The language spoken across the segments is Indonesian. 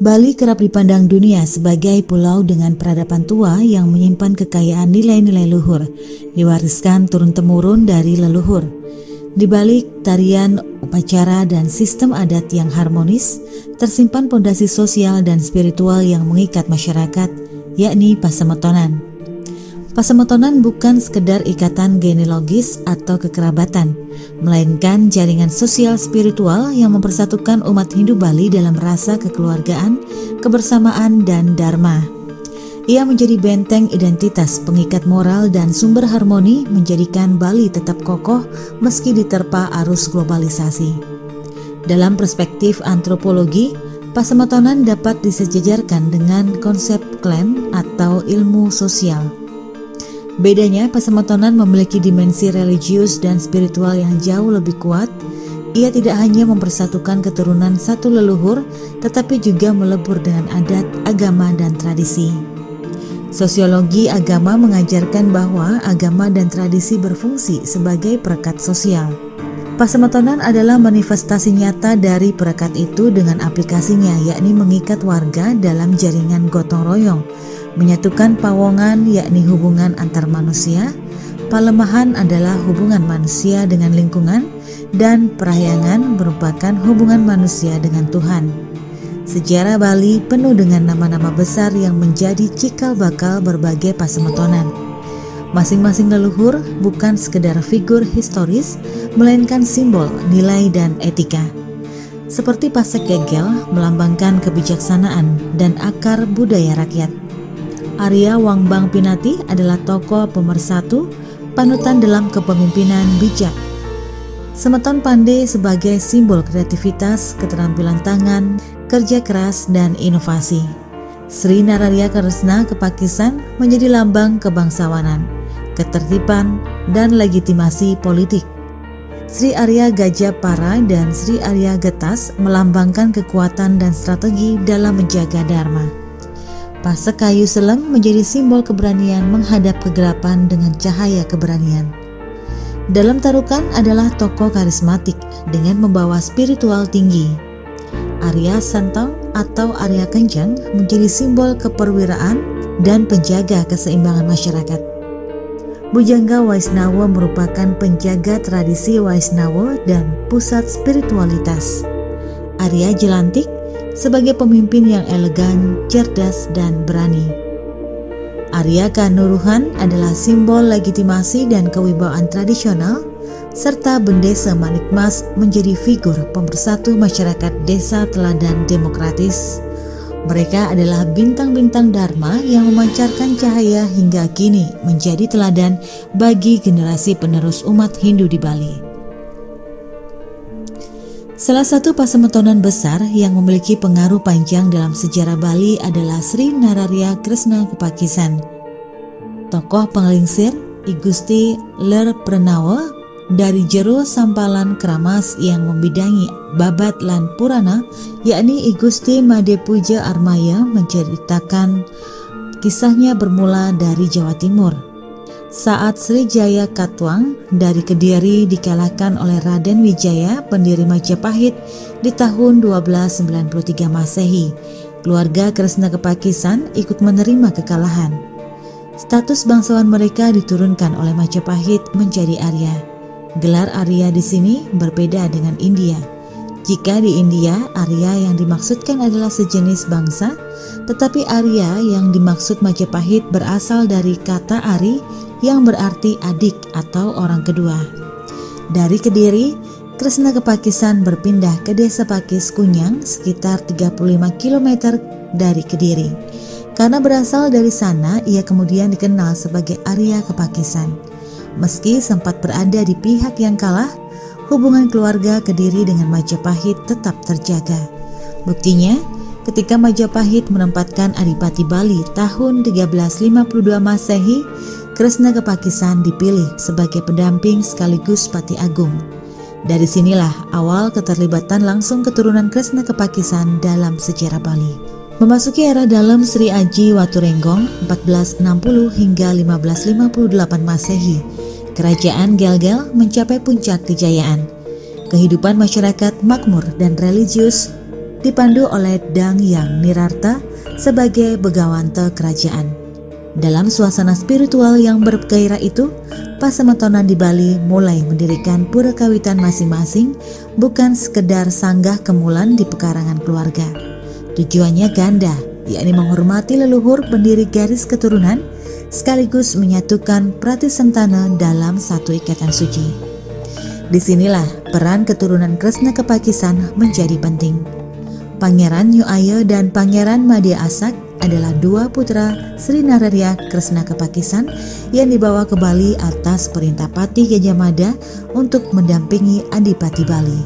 Bali kerap dipandang dunia sebagai pulau dengan peradaban tua yang menyimpan kekayaan nilai-nilai luhur, diwariskan turun-temurun dari leluhur. Di balik tarian, upacara, dan sistem adat yang harmonis, tersimpan pondasi sosial dan spiritual yang mengikat masyarakat, yakni pasemetonan. Pasemetonan bukan sekedar ikatan genealogis atau kekerabatan, melainkan jaringan sosial spiritual yang mempersatukan umat Hindu Bali dalam rasa kekeluargaan, kebersamaan, dan dharma. Ia menjadi benteng identitas, pengikat moral, dan sumber harmoni, menjadikan Bali tetap kokoh meski diterpa arus globalisasi. Dalam perspektif antropologi, pasemetonan dapat disejajarkan dengan konsep klan atau ilmu sosial. Bedanya, pasemetonan memiliki dimensi religius dan spiritual yang jauh lebih kuat. Ia tidak hanya mempersatukan keturunan satu leluhur, tetapi juga melebur dengan adat, agama, dan tradisi. Sosiologi agama mengajarkan bahwa agama dan tradisi berfungsi sebagai perekat sosial. Pasemetonan adalah manifestasi nyata dari perekat itu dengan aplikasinya, yakni mengikat warga dalam jaringan gotong royong, menyatukan pawongan yakni hubungan antar manusia, palemahan adalah hubungan manusia dengan lingkungan, dan perahyangan merupakan hubungan manusia dengan Tuhan. Sejarah Bali penuh dengan nama-nama besar yang menjadi cikal bakal berbagai pasemetonan. Masing-masing leluhur bukan sekedar figur historis, melainkan simbol, nilai, dan etika. Seperti Pasek Gegel melambangkan kebijaksanaan dan akar budaya rakyat. Arya Wangbang Pinati adalah tokoh pemersatu, panutan dalam kepemimpinan bijak. Semeton Pandey sebagai simbol kreativitas, keterampilan tangan, kerja keras, dan inovasi. Sri Nararia Kresna Kepakisan menjadi lambang kebangsawanan, ketertiban, dan legitimasi politik. Sri Arya Gajah Para dan Sri Arya Getas melambangkan kekuatan dan strategi dalam menjaga dharma. Pasek Kayu Seleng menjadi simbol keberanian menghadap kegelapan dengan cahaya keberanian. Dalam tarukan adalah tokoh karismatik dengan membawa spiritual tinggi. Arya Santong atau Arya Kencang menjadi simbol keperwiraan dan penjaga keseimbangan masyarakat. Bujangga Waisnawa merupakan penjaga tradisi Waisnawa dan pusat spiritualitas. Arya Jelantik sebagai pemimpin yang elegan, cerdas, dan berani. Arya Kanuruhan adalah simbol legitimasi dan kewibawaan tradisional, serta Bendesa Manikmas menjadi figur pemersatu masyarakat desa teladan demokratis. Mereka adalah bintang-bintang dharma yang memancarkan cahaya hingga kini menjadi teladan bagi generasi penerus umat Hindu di Bali. Salah satu pasemetonan besar yang memiliki pengaruh panjang dalam sejarah Bali adalah Sri Nararia Kresna Kepakisan. Tokoh penglingsir I Gusti Ler Prenawa dari jero sampalan keramas yang membidangi babat lan purana, yakni I Gusti Madepuja Armaya, menceritakan kisahnya bermula dari Jawa Timur. Saat Sri Jaya Katwang dari Kediri dikalahkan oleh Raden Wijaya, pendiri Majapahit di tahun 1293 Masehi, keluarga Kresna Kepakisan ikut menerima kekalahan. Status bangsawan mereka diturunkan oleh Majapahit menjadi Arya. Gelar Arya di sini berbeda dengan India. Jika di India, Arya yang dimaksudkan adalah sejenis bangsa, tetapi Arya yang dimaksud Majapahit berasal dari kata Ari yang berarti adik atau orang kedua. Dari Kediri, Kresna Kepakisan berpindah ke desa Pakis Kunyang sekitar 35 km dari Kediri. Karena berasal dari sana, ia kemudian dikenal sebagai Arya Kepakisan. Meski sempat berada di pihak yang kalah, hubungan keluarga Kediri dengan Majapahit tetap terjaga. Buktinya, ketika Majapahit menempatkan Adipati Bali tahun 1352 Masehi, Kresna Kepakisan dipilih sebagai pendamping sekaligus Pati Agung. Dari sinilah awal keterlibatan langsung keturunan Kresna Kepakisan dalam sejarah Bali. Memasuki era dalam Sri Aji Waturenggong 1460 hingga 1558 Masehi, Kerajaan Gelgel mencapai puncak kejayaan. Kehidupan masyarakat makmur dan religius dipandu oleh Dang Yang Nirarta sebagai begawante kerajaan. Dalam suasana spiritual yang bergairah itu, Pasemetonan di Bali mulai mendirikan pura kawitan masing-masing, bukan sekedar sanggah kemulan di pekarangan keluarga. Tujuannya ganda, yakni menghormati leluhur pendiri garis keturunan, sekaligus menyatukan Pratisentana dalam satu ikatan suci. Disinilah peran keturunan Kresna Kepakisan menjadi penting. Pangeran Nyuaya dan Pangeran Madya Asak adalah dua putra Sri Nararya Kresna Kepakisan yang dibawa ke Bali atas perintah Patih Gajah Mada untuk mendampingi Adipati Bali.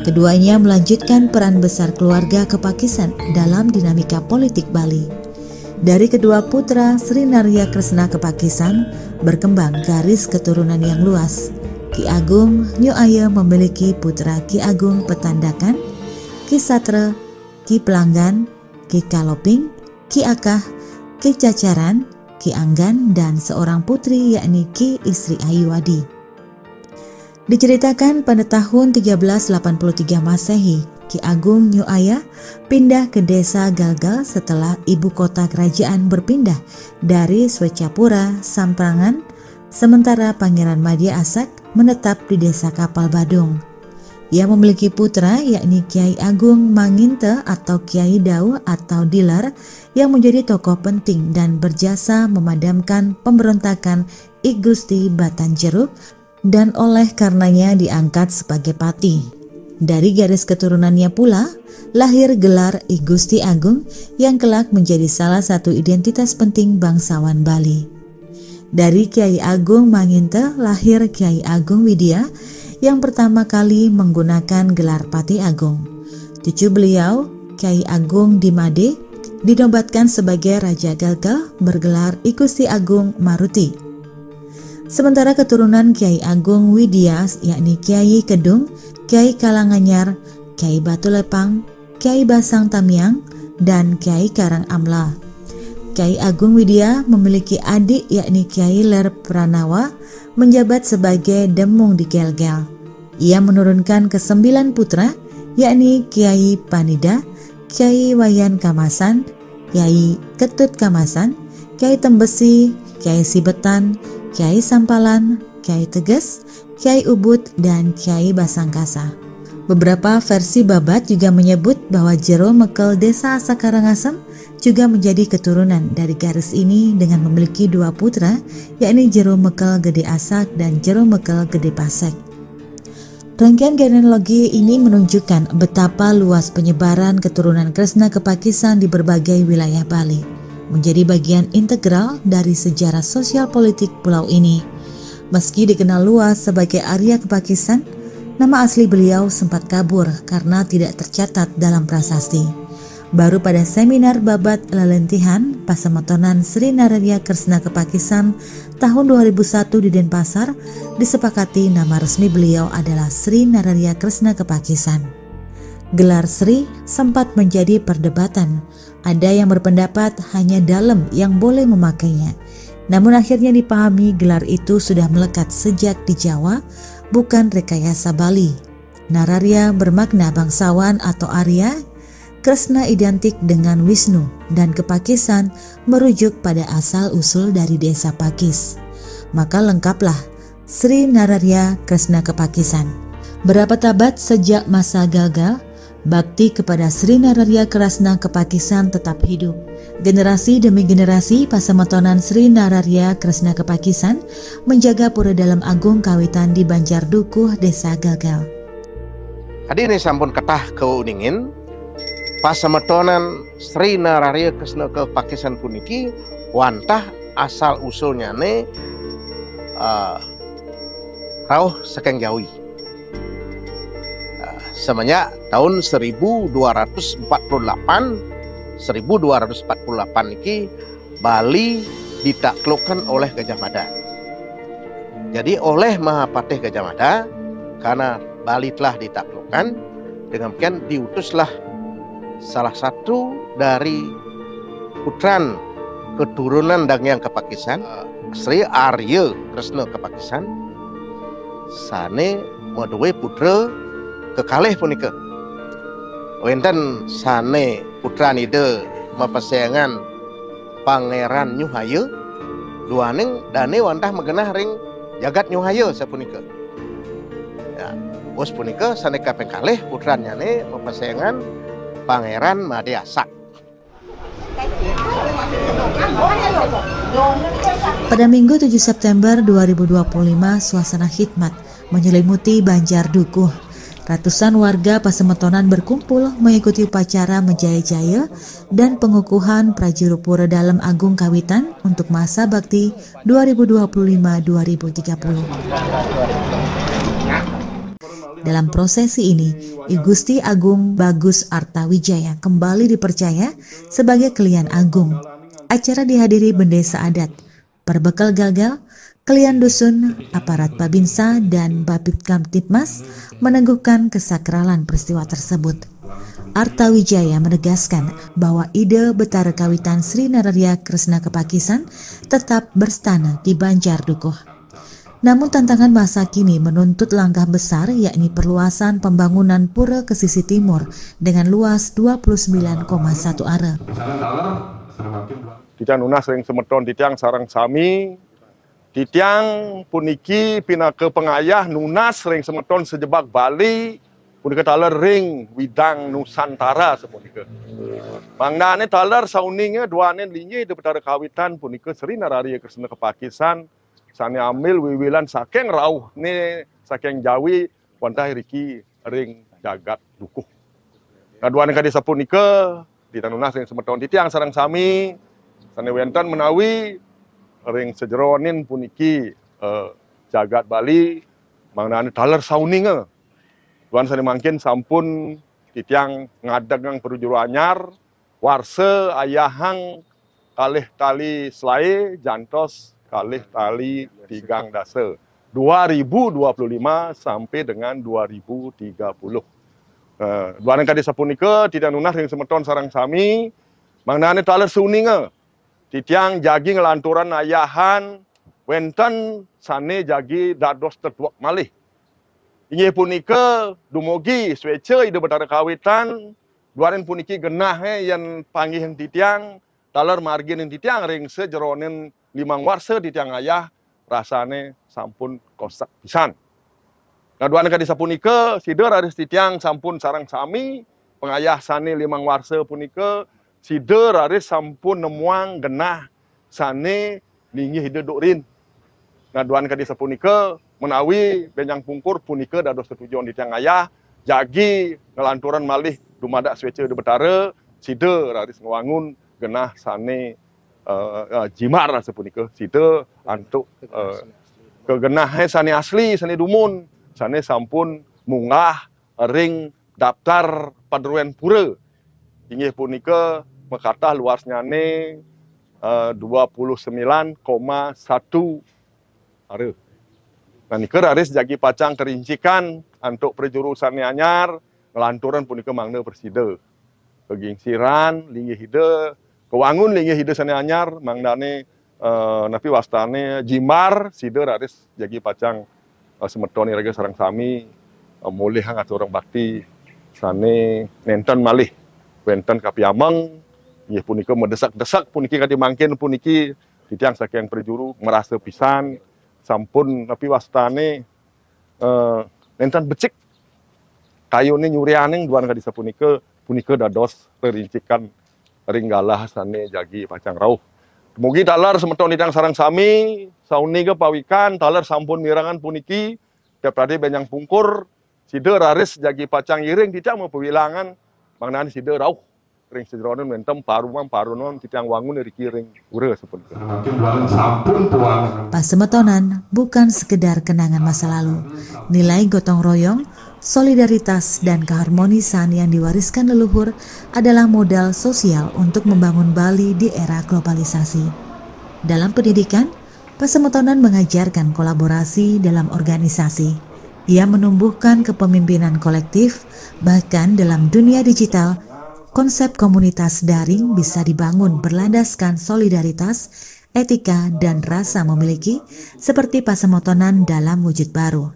Keduanya melanjutkan peran besar keluarga Kepakisan dalam dinamika politik Bali. Dari kedua putra Sri Nararya Kresna Kepakisan berkembang garis keturunan yang luas. Ki Agung Nyuaya memiliki putra Ki Agung Petandakan, Ki Satra, Ki Pelanggan, Ki Kaloping, Ki Akah, Ki Cacaran, Ki Anggan, dan seorang putri yakni Ki Istri Ayuwadi. Diceritakan pada tahun 1383 Masehi, Ki Agung Nyuaya pindah ke desa Galgal setelah ibu kota kerajaan berpindah dari Swecapura, Samprangan, sementara Pangeran Madya Asak menetap di desa Kapal Badung. Ia memiliki putra yakni Kiai Agung Manginta atau Kiai Dau atau Dilar yang menjadi tokoh penting dan berjasa memadamkan pemberontakan I Gusti Batanjeruk dan oleh karenanya diangkat sebagai pati. Dari garis keturunannya pula lahir gelar I Gusti Agung yang kelak menjadi salah satu identitas penting bangsawan Bali. Dari Kiai Agung Manginta lahir Kiai Agung Widya yang pertama kali menggunakan gelar Pati Agung. Cucu beliau, Kiai Agung Dimade, dinobatkan sebagai Raja Galgal bergelar I Gusti Agung Maruti. Sementara keturunan Kiai Agung Widya yakni Kiai Kedung, Kiai Kalanganyar, Kiai Batu Lepang, Kiai Basang Tamiang, dan Kiai Karang Amla. Kiai Agung Widya memiliki adik yakni Kiai Ler Pranawa menjabat sebagai Demung di Gelgel. Ia menurunkan ke 9 putra yakni Kiai Panida, Kiai Wayan Kamasan, Kiai Ketut Kamasan, Kiai Tembesi, Kiai Sibetan, Kiai Sampalan, Kiai Teges, Kiai Ubud, dan Kiai Basangkasa. Beberapa versi babat juga menyebut bahwa Jero Mekel Desa Asakarangasem juga menjadi keturunan dari garis ini dengan memiliki 2 putra yakni Jero Mekel Gede Asak dan Jero Mekel Gede Pasek. Rangkaian genealogi ini menunjukkan betapa luas penyebaran keturunan Kresna Kepakisan di berbagai wilayah Bali, menjadi bagian integral dari sejarah sosial politik pulau ini. Meski dikenal luas sebagai Arya Kepakisan, nama asli beliau sempat kabur karena tidak tercatat dalam prasasti. Baru pada seminar babat lelentihan Pasemetonan Sri Nararya Kresna Kepakisan tahun 2001 di Denpasar disepakati nama resmi beliau adalah Sri Nararya Kresna Kepakisan. Gelar Sri sempat menjadi perdebatan. Ada yang berpendapat hanya Dalem yang boleh memakainya. Namun akhirnya dipahami gelar itu sudah melekat sejak di Jawa, bukan rekayasa Bali. Nararya bermakna bangsawan atau Arya, Kresna identik dengan Wisnu, dan Kepakisan merujuk pada asal-usul dari desa Pakis. Maka lengkaplah Sri Nararya Kresna Kepakisan. Berapa tabat sejak masa Galgal, bakti kepada Sri Nararya Kresna Kepakisan tetap hidup. Generasi demi generasi Pasemetonan Sri Nararya Kresna Kepakisan menjaga pura dalam agung kawitan di Banjar Dukuh, Desa Galgal. Hadirin sampun ketah keuningin Pasemetonan Sri Nararya Kresna Kepakisan puniki wantah asal usulnya rauh saking Jawi. Semenjak tahun 1248 niki Bali ditaklukkan oleh Gajah Mada. Jadi oleh Mahapatih Gajah Mada, karena Bali telah ditaklukkan, dengan demikian diutuslah salah satu dari putran keturunan Dangyang Kepakisan, Sri Arya Kresna Kepakisan, sane maduwe putra kekalih punika wenten sane putra nide mapaseangan Pangeran Nyuhaya duaning dane wantah megenah ring jagat Nyuhaya sapunika. Ya, bos punika sane kaping kalih putranya ne mapaseangan Pangeran Madeasa. Pada Minggu 7 September 2025, suasana khidmat menyelimuti Banjar Dukuh. Ratusan warga Pasemetonan berkumpul mengikuti upacara Menjaya-jaya dan pengukuhan Prajurupura Dalem Agung Kawitan untuk masa bakti 2025-2030. Dalam prosesi ini, I Gusti Agung Bagus Artawijaya kembali dipercaya sebagai Kelian Agung. Acara dihadiri bendesa adat, perbekal gagal, Kelian dusun, aparat Babinsa, dan Babit Kamtibmas meneguhkan kesakralan peristiwa tersebut. Artawijaya menegaskan bahwa ide Betara Kawitan Sri Nararia Kresna Kepakisan tetap berstana di Banjar Dukuh. Namun tantangan masa kini menuntut langkah besar, yakni perluasan pembangunan pura ke sisi timur dengan luas 29,1 are. Titiang nunas ring semeton titiang sarang sami, titiang puniki pinake pengayah nunas ring semeton sejebak Bali, punika taler ring widang Nusantara sepunika. Mangdane taler sauninge duane linye de Betara Kawitan punika Sri Nararia Kresna Kepakisan, sane ambil wiwilan saking rauh ne saking Jawi wantah riki ring jagat dukuh. Kaduane kadi sapunika titiang nunas ring semeton titiang sareng sami sane wenten menawi ring sejeronin puniki jagat Bali mangdane taler sauninge. Tuan sane mangkin sampun titiang ngadegang perujuru anyar warse ayahang kalih tali selai jantos kalih tali tigang dase 2025 sampai dengan 2030. Duaning kadi sapunika titiang nunas ring semeton sareng sami mangdane taler sauninge titiang jagi ngelanturan ayahan wenten sane jagi dados tetuak malih. Inggih punika dumugi swece ide Betara Kawitan duaren puniki genah yang panggih titiang taler margin titiang ring sejeronen limang warse titiang ayah rasane sampun kosak pisan. Ngaduan kadi sapunika sider aris titiang sampun sarang sami pengayah sane limang warse punika sider aris sampun nemuang genah sane linggih hide dokrin. Ngaduan kadi sapunika menawi benjang pungkur punika dados setujuan titiang ayah jagi ngelanturan malih dumadak swece de Betara sider aris ngewangun genah sane jimar sepunika side antuk kegenah sane asli sane dumun sane sampun munggah ring daftar padruan pura. Inggih punika mekatah luasnyane 29,1 are. Nah niker aris jagi pacang kerincikan antuk perjurusan anyar ngelanturan punika mangda persida. Kegingsiran linggih hide kewangun linggih hide sane anyar mangdane napi wastane jimar sider aris jagi pacang semeton iraga sareng sami mulih ngatur orang bakti sane nenten malih wenten kapiameng inggih punika mendesak-desak puniki kadi mangkin puniki titiang saking perjuru merasa pisan sampun napi wastane nenten becik kayune nyurianing duan kadi sapunika punika dados perincikan ringgalah sane jagi pacang rauh. Mugi taler semeton titiang sareng sami sauni ke pawikan taler sampun mirangan puniki tiap tadi benjang pungkur sider aris jagi pacang iring titiang mau pewilangan mangdane sider rauh ring sejeronen mentem parunon titiang wangun dari kiring ure sepunika. Pasemetonan bukan sekedar kenangan masa lalu. Nilai gotong royong, solidaritas, dan keharmonisan yang diwariskan leluhur adalah modal sosial untuk membangun Bali di era globalisasi. Dalam pendidikan, Pasemetonan mengajarkan kolaborasi dalam organisasi. Ia menumbuhkan kepemimpinan kolektif, bahkan dalam dunia digital, konsep komunitas daring bisa dibangun berlandaskan solidaritas, etika, dan rasa memiliki seperti Pasemetonan dalam wujud baru.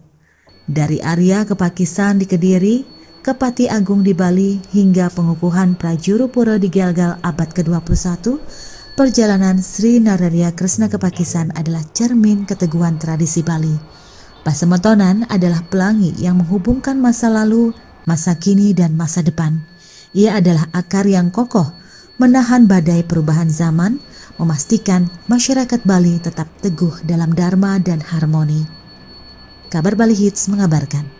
Dari Arya ke Pakisan di Kediri, Kepati Agung di Bali hingga pengukuhan Prajuru Pura di Gelgal abad ke-21, perjalanan Sri Nararia Kresna ke Pakisan adalah cermin keteguhan tradisi Bali. Pasemetonan adalah pelangi yang menghubungkan masa lalu, masa kini, dan masa depan. Ia adalah akar yang kokoh, menahan badai perubahan zaman, memastikan masyarakat Bali tetap teguh dalam dharma dan harmoni. Kabar Bali Hits mengabarkan.